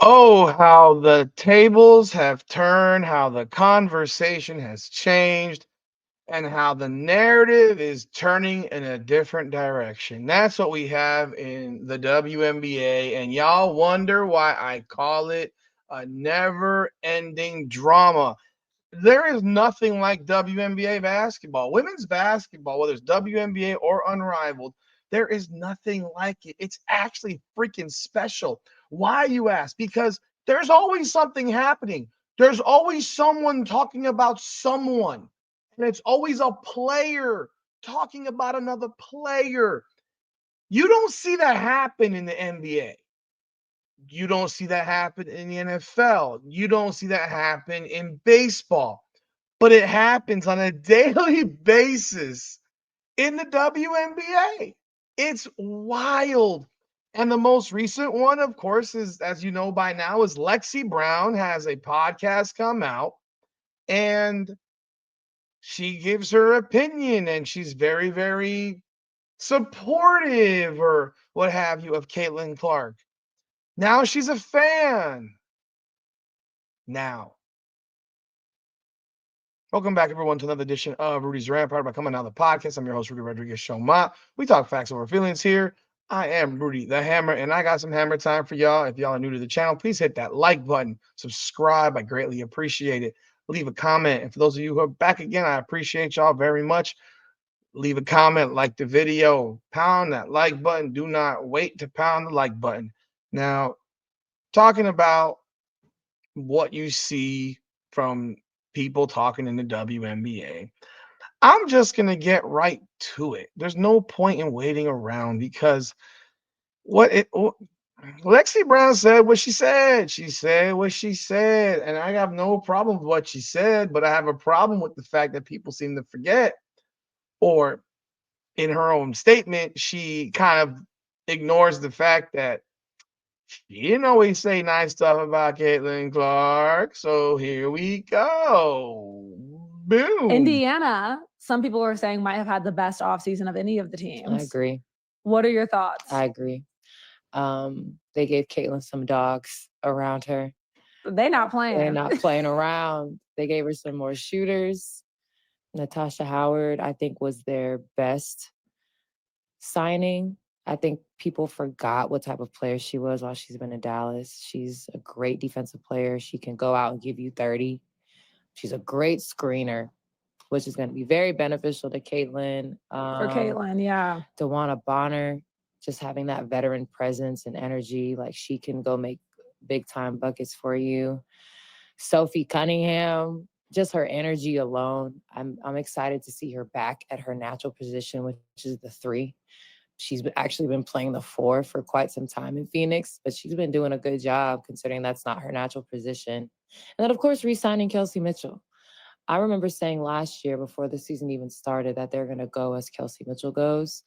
Oh, how the tables have turned, how the conversation has changed, and how the narrative is turning in a different direction. That's what we have in the WNBA. And y'all wonder why I call it a never ending drama. There is nothing like WNBA basketball. Women's basketball, whether it's WNBA or Unrivaled, there is nothing like it. It's actually freaking special. Why, you ask? Because there's always something happening. There's always someone talking about someone. And it's always a player talking about another player. You don't see that happen in the NBA. You don't see that happen in the NFL. You don't see that happen in baseball, but it happens on a daily basis in the WNBA. It's wild. And the most recent one, of course, is, as you know by now, is Lexie Brown has a podcast come out, and she gives her opinion, and she's very, very supportive or what have you of Caitlin Clark. Now she's a fan. Now, welcome back, everyone, to another edition of Rudy's Rant, powered by Coming Out the Podcast. I'm your host, Rudy Rodriguez Showma. We talk facts over feelings here. I am Rudy the Hammer, and I got some hammer time for y'all. If y'all are new to the channel, please hit that like button, subscribe. I greatly appreciate it. Leave a comment. And for those of you who are back again, I appreciate y'all very much. Leave a comment, like the video, pound that like button. Do not wait to pound the like button. Now, talking about what you see from people talking in the WNBA, I'm just going to get right to it. There's no point in waiting around because Lexie Brown said what she said. She said what she said. And I have no problem with what she said, but I have a problem with the fact that people seem to forget, or in her own statement, she kind of ignores the fact that she didn't always say nice stuff about Caitlin Clark. So here we go. Boom. Indiana, some people were saying, might have had the best offseason of any of the teams. I agree. What are your thoughts? I agree. They gave Caitlin some dogs around her. They're not playing. They're not playing around. They gave her some more shooters. Natasha Howard, I think, was their best signing. I think people forgot what type of player she was while she's been in Dallas. She's a great defensive player. She can go out and give you 30. She's a great screener, which is going to be very beneficial to Caitlin. For Caitlin, yeah. DeWanna Bonner, just having that veteran presence and energy, like she can go make big time buckets for you. Sophie Cunningham, just her energy alone. I'm excited to see her back at her natural position, which is the 3. She's actually been playing the 4 for quite some time in Phoenix, but she's been doing a good job considering that's not her natural position. And then, of course, re-signing Kelsey Mitchell. I remember saying last year before the season even started that they're going to go as Kelsey Mitchell goes.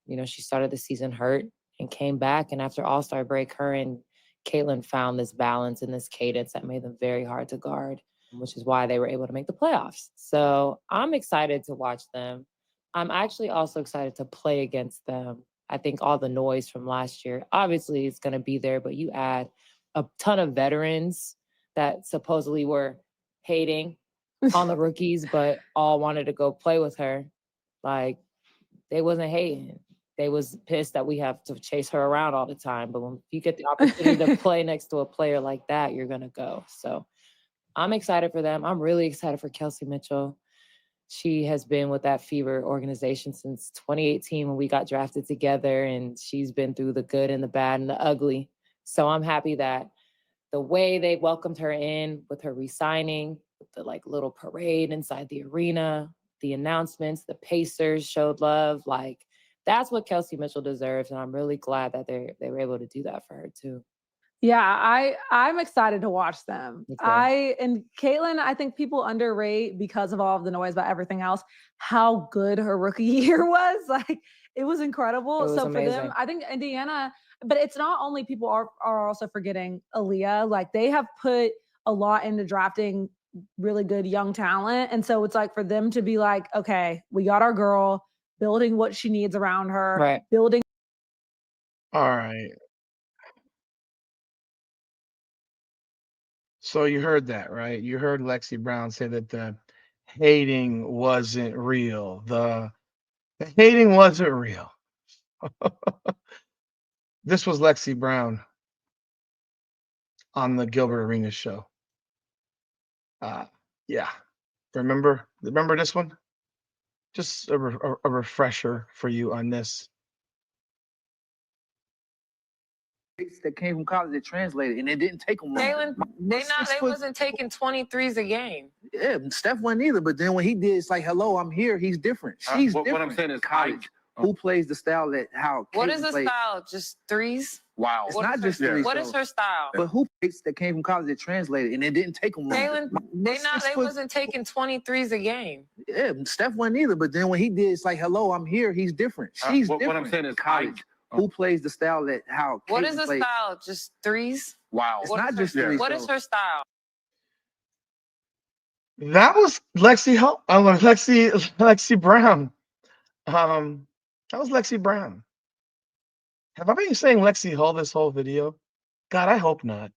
You know, she started the season hurt and came back. And after All-Star break, her and Caitlin found this balance and this cadence that made them very hard to guard, which is why they were able to make the playoffs. So I'm excited to watch them. I'm actually also excited to play against them. I think all the noise from last year, obviously it's going to be there, but you add a ton of veterans that supposedly were hating on the rookies, but all wanted to go play with her. Like, they wasn't hating. They was pissed that we have to chase her around all the time. But when you get the opportunity to play next to a player like that, you're going to go. So I'm excited for them. I'm really excited for Kelsey Mitchell. She has been with that Fever organization since 2018 when we got drafted together, and she's been through the good and the bad and the ugly. So I'm happy that the way they welcomed her in with her re-signing, with the like little parade inside the arena, the announcements, the Pacers showed love. Like, that's what Kelsey Mitchell deserves, and I'm really glad that they were able to do that for her too. Yeah, I'm excited to watch them. And Caitlin, I think people underrate, because of all of the noise about everything else, how good her rookie year was. Like, it was incredible. It was so amazing. For them, I think Indiana, but it's not only people are also forgetting Aaliyah. Like, they have put a lot into drafting really good young talent. And so it's like for them to be like, okay, we got our girl, building what she needs around her, Right. building. All right. So you heard that, right? You heard Lexie Brown say that the hating wasn't real. The hating wasn't real. This was Lexie Brown on the Gilbert Arenas show. Yeah. Remember this one? Just a refresher for you on this. That came from college that translated, and it didn't take them long. Jalen, they wasn't taking 23s a game. Yeah, Steph wasn't either. But then when he did, it's like, hello, I'm here. He's different. She's different. What I'm saying is college. Who plays the style that how? What Caitlin is the played. style? Just threes? wow. It's not just threes. What is her style? But who that came from college that translated, and it didn't take them long. Jalen, they wasn't taking 23s a game. Yeah, Steph wasn't either. But then when he did, it's like, hello, I'm here. He's different. She's different. What I'm saying is college. Who plays the style that how? What Caitlin is the played. style? Just threes? wow. It's not just threes. What is her style? That was Lexie Brown. That was Lexie Brown. Have I been saying Lexie Hull this whole video? God, I hope not.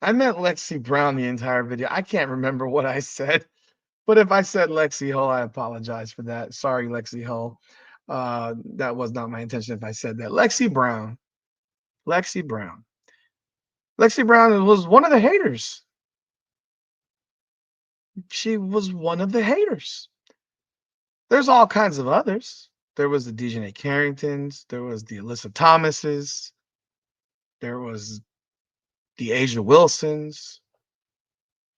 I meant Lexie Brown the entire video. I can't remember what I said, but if I said Lexie Hull, I apologize for that. Sorry, Lexie Hull. That was not my intention if I said that. Lexie Brown. Lexie Brown was one of the haters. She was one of the haters. There's all kinds of others. There was the Dejanay Carringtons. There was the Alyssa Thomases. There was the Asia Wilsons.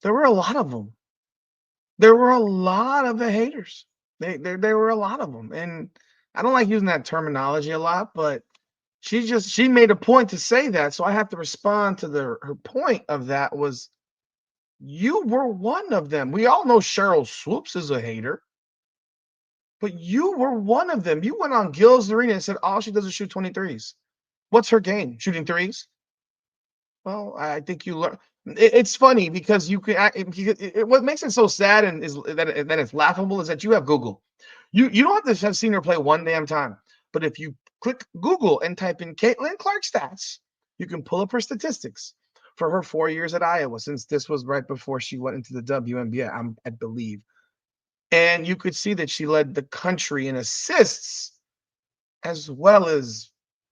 There were a lot of them. There were a lot of the haters. There were a lot of them. And I don't like using that terminology a lot, but she made a point to say that. So I have to respond to her point of that was you were one of them. We all know Cheryl Swoops is a hater, but you were one of them. You went on Gil's Arena and said all she does is shoot 23s. What's her game? Shooting threes? Well, I think you learn. It's funny because you can. What makes it so sad and is that it's laughable is that you have Google. You don't have to have seen her play one damn time. But if you click Google and type in Caitlin Clark stats, you can pull up her statistics for her 4 years at Iowa, since this was right before she went into the WNBA, I believe. And you could see that she led the country in assists as well as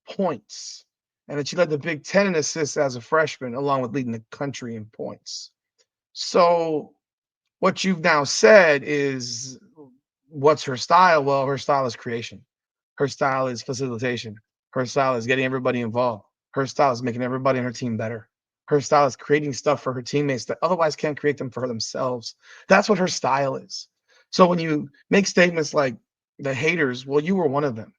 points. And that she led the Big Ten in assists as a freshman, along with leading the country in points. So what you've now said is, what's her style? Well, her style is creation. Her style is facilitation. Her style is getting everybody involved. Her style is making everybody on her team better. Her style is creating stuff for her teammates that otherwise can't create them for themselves. That's what her style is. So when you make statements like the haters, well, you were one of them.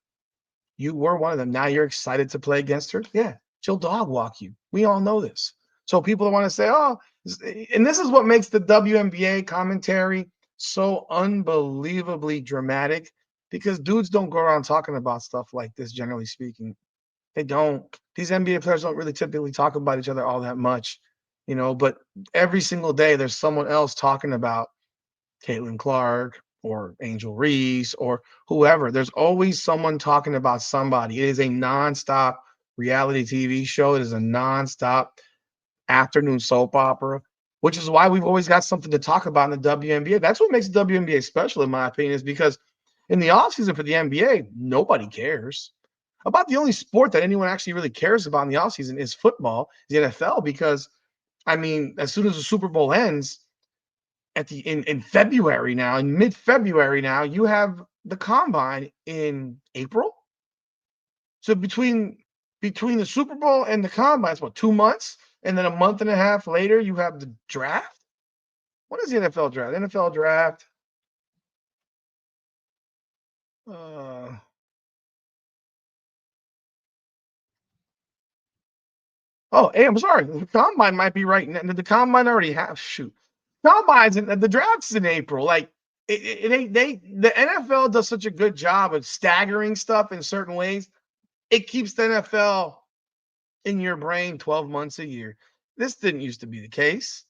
You were one of them. Now you're excited to play against her? Yeah, she'll dog walk you. We all know this. So people that want to say, oh, and this is what makes the WNBA commentary so unbelievably dramatic, because dudes don't go around talking about stuff like this, generally speaking. They don't. These NBA players don't really typically talk about each other all that much, but every single day there's someone else talking about Caitlin Clark or Angel Reese or whoever. There's always someone talking about somebody. It is a nonstop reality TV show. It is a nonstop afternoon soap opera, which is why we've always got something to talk about in the WNBA. That's what makes the WNBA special, in my opinion, is because in the offseason for the NBA, nobody cares. About the only sport that anyone actually really cares about in the offseason is football, the NFL, because, as soon as the Super Bowl ends, in February now, in mid-February now, you have the combine in April. So between the Super Bowl and the combine, it's 2 months, and then a month and a half later, you have the draft. What is the NFL draft? The NFL draft. Hey, I'm sorry. The combine might be right now. The combine already has combines, and the draft's in April. Like the NFL does such a good job of staggering stuff in certain ways. It keeps the NFL in your brain 12 months a year. This didn't used to be the case,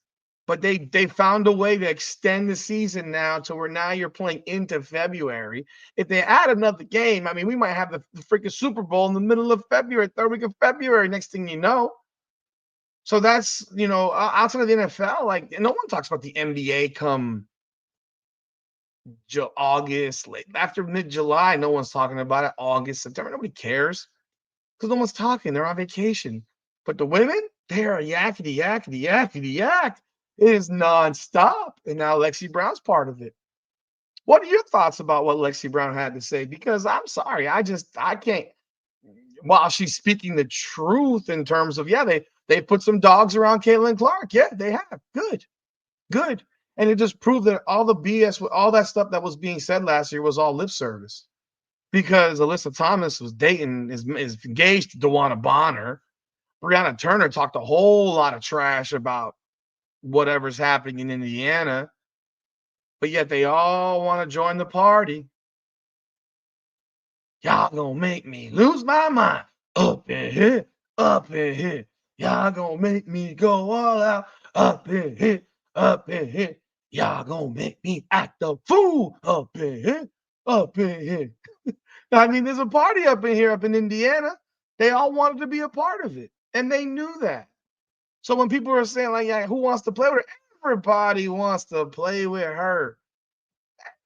but they found a way to extend the season now to where now you're playing into February. If they add another game, we might have the freaking Super Bowl in the middle of February, third week of February. Next thing you know. So that's, outside of the NFL, like no one talks about the NBA come August, late after mid-July. No one's talking about it. August, September, nobody cares because no one's talking. They're on vacation. But the women, they are yakety, yakety, yakety, yak. It is nonstop. And now Lexie Brown's part of it. What are your thoughts about what Lexie Brown had to say? Because I'm sorry, I can't. While she's speaking the truth in terms of, yeah, they put some dogs around Caitlin Clark. Yeah, they have. Good, good. And it just proved that all the BS, all that stuff that was being said last year was all lip service. Because Alyssa Thomas was is engaged to DeWanna Bonner. Brianna Turner talked a whole lot of trash about whatever's happening in Indiana, but yet they all want to join the party. Y'all gonna make me lose my mind. Up in here, up in here. Y'all gonna make me go all out. Up in here, up in here. Y'all gonna make me act a fool. Up in here, up in here. I mean, there's a party up in here, up in Indiana. They all wanted to be a part of it, and they knew that. So when people are saying, like, yeah, who wants to play with her? Everybody wants to play with her.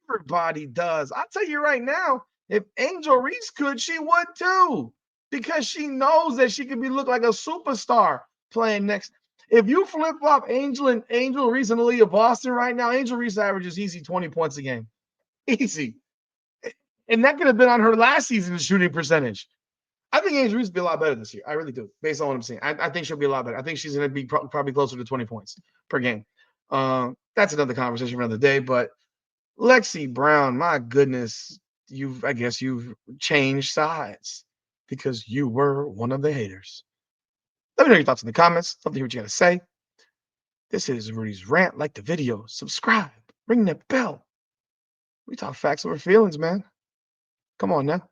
Everybody does. I'll tell you right now, if Angel Reese could, she would too, because she knows that she could look like a superstar playing next. If you flip flop Angel Reese and Aaliyah Boston right now, Angel Reese averages easy 20 points a game, easy, and that could have been on her last season's shooting percentage. I think Angel Reese will be a lot better this year. I really do, based on what I'm seeing. I think she'll be a lot better. I think she's going to be probably closer to 20 points per game. That's another conversation for another day, but Lexie Brown, my goodness, I guess you've changed sides because you were one of the haters. Let me know your thoughts in the comments. Love to hear what you got to say. This is Rudy's Rant. Like the video, subscribe, ring that bell. We talk facts over feelings, man. Come on now.